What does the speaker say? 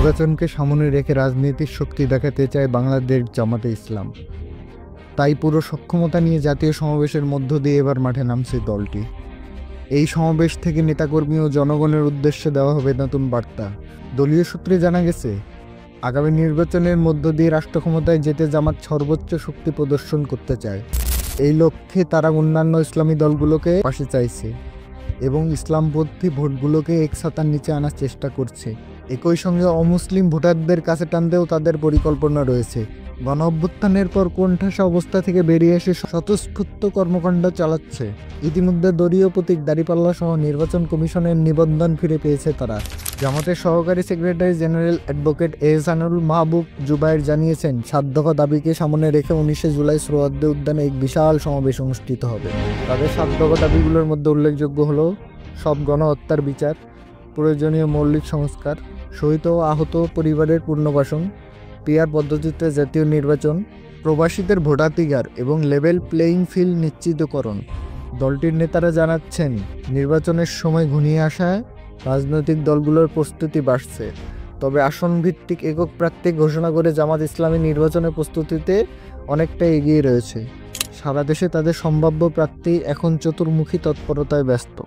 নির্বাচনকে সামনে রেখে রাজনৈতিক শক্তি দেখাতে চায় বাংলাদেশ জামাতে ইসলাম। তাই পুরো সক্ষমতা নিয়ে জাতীয় সমাবেশের মধ্য দিয়ে এবার মাঠে নামছে দলটি। এই সমাবেশ থেকে নেতাকর্মী ও জনগণের উদ্দেশ্যে দেওয়া হবে নতুন বার্তা। দলীয় সূত্রে জানা গেছে, আগামী নির্বাচনের মধ্য দিয়ে রাষ্ট্র ক্ষমতায় যেতে জামাত সর্বোচ্চ শক্তি প্রদর্শন করতে চায়। এই লক্ষ্যে তারা অন্যান্য ইসলামী দলগুলোকে পাশে চাইছে এবং ইসলামপন্থী ভোটগুলোকে এক ছাতার নিচে আনার চেষ্টা করছে। একই সঙ্গে অমুসলিম ভোটারদের কাছে টানতেও তাদের পরিকল্পনা রয়েছে। গণঅভ্যুত্থানের পর কোণঠাসা অবস্থা থেকে বেরিয়ে এসে স্বতঃস্ফূর্ত কর্মকাণ্ড চালাচ্ছে। ইতিমধ্যে দলীয় প্রতীক দাঁড়িপাল্লা সহ নির্বাচন কমিশনের নিবন্ধন ফিরে পেয়েছে তারা। জামাতের সহকারী সেক্রেটারি জেনারেল অ্যাডভোকেট এহসানুল মাহবুব জুবায়ের জানিয়েছেন, 7 দফা দাবিকে সামনে রেখে 19শে জুলাই সোহরাওয়ার্দী উদ্যানে এক বিশাল সমাবেশ অনুষ্ঠিত হবে। তাদের 7 দফা দাবিগুলোর মধ্যে উল্লেখযোগ্য হলো সব গণহত্যার বিচার, প্রয়োজনীয় মৌলিক সংস্কার, শহীদ ও আহত পরিবারের পুনর্বাসন, পিআর পদ্ধতিতে জাতীয় নির্বাচন, প্রবাসীদের ভোটাধিকার এবং লেভেল প্লেয়িং ফিল্ড নিশ্চিতকরণ। দলটির নেতারা জানাচ্ছেন, নির্বাচনের সময় ঘনিয়ে আসায় রাজনৈতিক দলগুলোর প্রস্তুতি বাড়ছে। তবে আসন ভিত্তিক একক প্রার্থী ঘোষণা করে জামাত ইসলামী নির্বাচনের প্রস্তুতিতে অনেকটা এগিয়ে রয়েছে। সারা দেশে তাদের সম্ভাব্য প্রার্থী এখন চতুর্মুখী তৎপরতায় ব্যস্ত।